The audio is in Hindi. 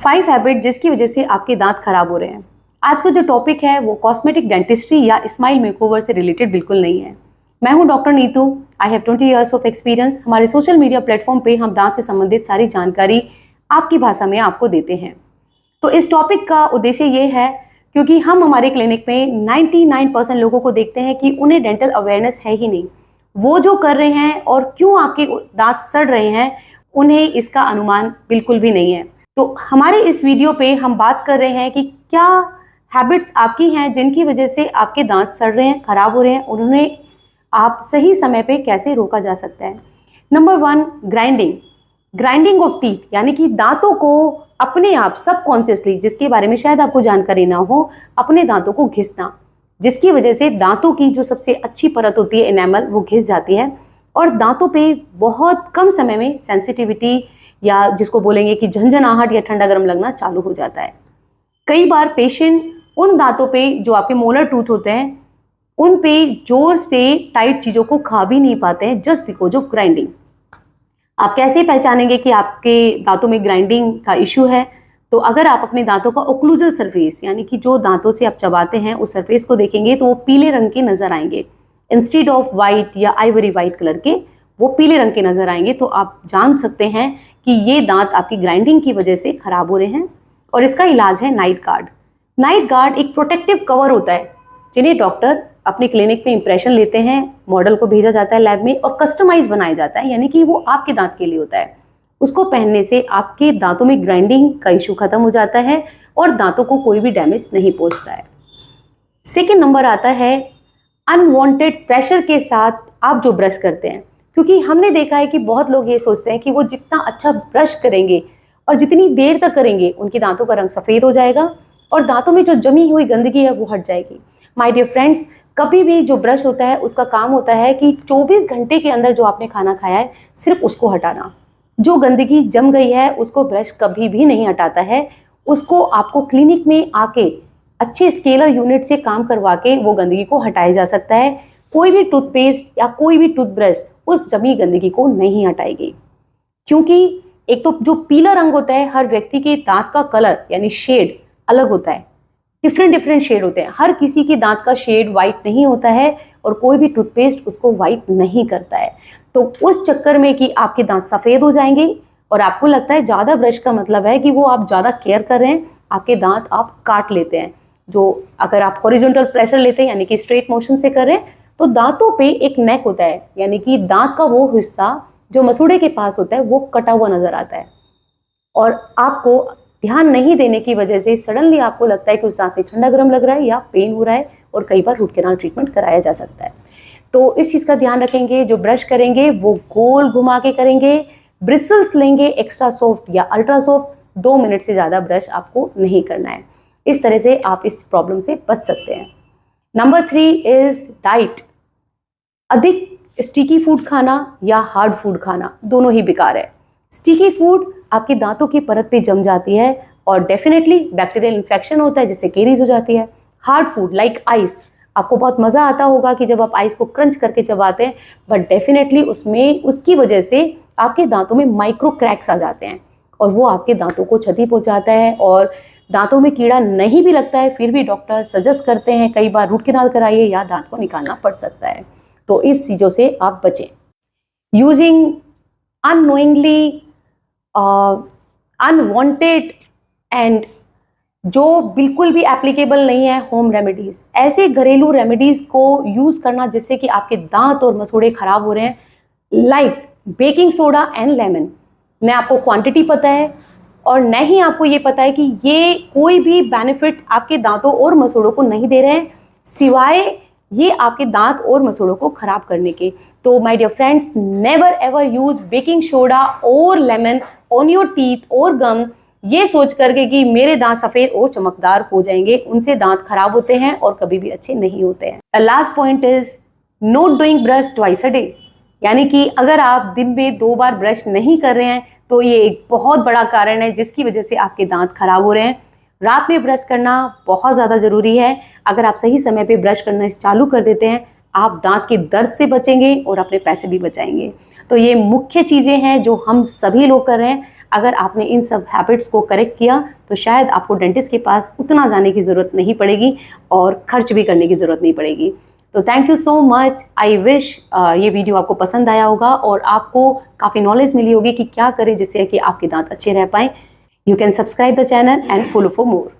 5 हैबिट जिसकी वजह से आपके दांत खराब हो रहे हैं। आज का जो टॉपिक है वो कॉस्मेटिक डेंटिस्ट्री या स्माइल मेकओवर से रिलेटेड बिल्कुल नहीं है। मैं हूं doctor Neetu. I have 20 years of experience. हमारे सोशल मीडिया प्लेटफॉर्म पे हम दांत से संबंधित सारी जानकारी आपकी भाषा में आपको देते हैं। तो इस टॉपिक का उद्देश्य ये है क्योंकि हम हमारे क्लिनिक में 99% लोगों को देखते हैं कि उन्हें डेंटल अवेयरनेस है ही नहीं। वो जो कर रहे हैं और क्यों आपके दांत सड़ रहे हैं उन्हें इसका अनुमान बिल्कुल भी नहीं है। तो हमारे इस वीडियो पे हम बात कर रहे हैं कि क्या हैबिट्स आपकी हैं जिनकी वजह से आपके दांत सड़ रहे हैं, खराब हो रहे हैं, उन्हें आप सही समय पे कैसे रोका जा सकता है। नंबर 1, ग्राइंडिंग ऑफ टीथ, यानी कि दांतों को अपने आप सबकॉन्शियसली, जिसके बारे में शायद आपको जानकारी ना हो, अपने दांतों को घिसना, जिसकी वजह से दांतों की जो सबसे अच्छी परत होती है एनामल, वो घिस जाती है और दांतों पे बहुत कम समय में सेंसिटिविटी या जिसको बोलेंगे कि झंझनाहट या ठंडा गर्म लगना चालू हो जाता है। कई बार पेशेंट उन दांतों पे जो आपके मोलर टूथ होते हैं उन पे जोर से टाइट चीज़ों को खा भी नहीं पाते हैं जस्ट बिकॉज ऑफ ग्राइंडिंग। आप कैसे पहचानेंगे कि आपके दांतों में ग्राइंडिंग का इश्यू है? तो अगर आप अपने दांतों का ओक्लूजल सरफेस, यानी कि जो दांतों से आप चबाते हैं उस सरफेस को देखेंगे तो वो पीले रंग के नजर आएंगे। इंस्टेड ऑफ वाइट या आइवरी वाइट कलर के वो पीले रंग के नजर आएंगे, तो आप जान सकते हैं कि ये दांत आपकी ग्राइंडिंग की वजह से खराब हो रहे हैं। और इसका इलाज है नाइट गार्ड। नाइट गार्ड एक प्रोटेक्टिव कवर होता है जिन्हें डॉक्टर अपने क्लिनिक में इंप्रेशन लेते हैं, मॉडल को भेजा जाता है लैब में और कस्टमाइज बनाया जाता है, यानी कि वो आपके दांत के लिए होता है। उसको पहनने से आपके दांतों में ग्राइंडिंग का इशू खत्म हो जाता है और दांतों को कोई भी डैमेज नहीं पहुंचता है। सेकेंड नंबर आता है अनवांटेड प्रेशर के साथ आप जो ब्रश करते हैं, क्योंकि हमने देखा है कि बहुत लोग ये सोचते हैं कि वो जितना अच्छा ब्रश करेंगे और जितनी देर तक करेंगे उनके दांतों का रंग सफ़ेद हो जाएगा और दांतों में जो जमी हुई गंदगी है वो हट जाएगी। माय डियर फ्रेंड्स, कभी भी जो ब्रश होता है उसका काम होता है कि 24 घंटे के अंदर जो आपने खाना खाया है सिर्फ उसको हटाना। जो गंदगी जम गई है उसको ब्रश कभी भी नहीं हटाता है। उसको आपको क्लिनिक में आके अच्छे स्केलर यूनिट से काम करवा के वो गंदगी को हटाया जा सकता है। कोई भी टूथपेस्ट या कोई भी टूथब्रश उस जमी गंदगी को नहीं हटाएगी, क्योंकि एक तो जो पीला रंग होता है, हर व्यक्ति के दांत का कलर यानी शेड अलग होता है, डिफरेंट शेड होते हैं। हर किसी के दांत का शेड वाइट नहीं होता है और कोई भी टूथपेस्ट उसको वाइट नहीं करता है। तो उस चक्कर में कि आपके दांत सफ़ेद हो जाएंगे और आपको लगता है ज़्यादा ब्रश का मतलब है कि वो आप ज़्यादा केयर कर रहे हैं, आपके दांत आप काट लेते हैं। जो अगर आप हॉरिजॉन्टल प्रेशर लेते हैं यानी कि स्ट्रेट मोशन से कर रहे हैं तो दांतों पे एक नेक होता है, यानी कि दांत का वो हिस्सा जो मसूड़े के पास होता है वो कटा हुआ नजर आता है और आपको ध्यान नहीं देने की वजह से सडनली आपको लगता है कि उस दांत में ठंडा गर्म लग रहा है या पेन हो रहा है और कई बार रूट कैनाल ट्रीटमेंट कराया जा सकता है। तो इस चीज़ का ध्यान रखेंगे। जो ब्रश करेंगे वो गोल घुमा के करेंगे, ब्रिसल्स लेंगे एक्स्ट्रा सॉफ्ट या अल्ट्रा सॉफ्ट। 2 मिनट से ज़्यादा ब्रश आपको नहीं करना है। इस तरह से आप इस प्रॉब्लम से बच सकते हैं। Number 3 is diet. अधिक स्टिकी फूड खाना या हार्ड फूड खाना दोनों ही बेकार है। स्टिकी फूड आपके दांतों की परत पे जम जाती है और डेफिनेटली बैक्टीरियल इन्फेक्शन होता है जिससे केरीज हो जाती है। हार्ड फूड लाइक आइस, आपको बहुत मज़ा आता होगा कि जब आप आइस को क्रंच करके चबाते हैं, बट डेफिनेटली उसमें उसकी वजह से आपके दांतों में माइक्रो क्रैक्स आ जाते हैं और वो आपके दांतों को क्षति पहुँचाता है और दांतों में कीड़ा नहीं भी लगता है फिर भी डॉक्टर सजेस्ट करते हैं कई बार रूट कैनाल कराइए या दांत को निकालना पड़ सकता है। तो इस चीज़ों से आप बचें। यूजिंग अननोइंगली अनवांटेड एंड जो बिल्कुल भी एप्लीकेबल नहीं है होम रेमेडीज़, ऐसे घरेलू रेमेडीज़ को यूज़ करना जिससे कि आपके दांत और मसूड़े खराब हो रहे हैं, like baking soda and lemon. न आपको क्वांटिटी पता है और न ही आपको ये पता है कि ये कोई भी बेनिफिट आपके दांतों और मसूड़ों को नहीं दे रहे हैं सिवाय ये आपके दांत और मसूड़ों को खराब करने के। तो my dear friends, never ever use baking soda और लेमन ऑन योर टीथ और गम ये सोच करके कि मेरे दांत सफ़ेद और चमकदार हो जाएंगे। उनसे दांत खराब होते हैं और कभी भी अच्छे नहीं होते हैं। The last point is not doing brush twice a day, यानी कि अगर आप दिन में 2 बार ब्रश नहीं कर रहे हैं तो ये एक बहुत बड़ा कारण है जिसकी वजह से आपके दांत खराब हो रहे हैं। रात में ब्रश करना बहुत ज़्यादा ज़रूरी है। अगर आप सही समय पे ब्रश करना चालू कर देते हैं आप दांत के दर्द से बचेंगे और अपने पैसे भी बचाएंगे। तो ये मुख्य चीज़ें हैं जो हम सभी लोग कर रहे हैं। अगर आपने इन सब हैबिट्स को करेक्ट किया तो शायद आपको डेंटिस्ट के पास उतना जाने की ज़रूरत नहीं पड़ेगी और खर्च भी करने की ज़रूरत नहीं पड़ेगी। तो thank you so much. I wish ये वीडियो आपको पसंद आया होगा और आपको काफ़ी नॉलेज मिली होगी कि क्या करें जिससे कि आपके दांत अच्छे रह पाएँ। You can subscribe the channel and follow for more.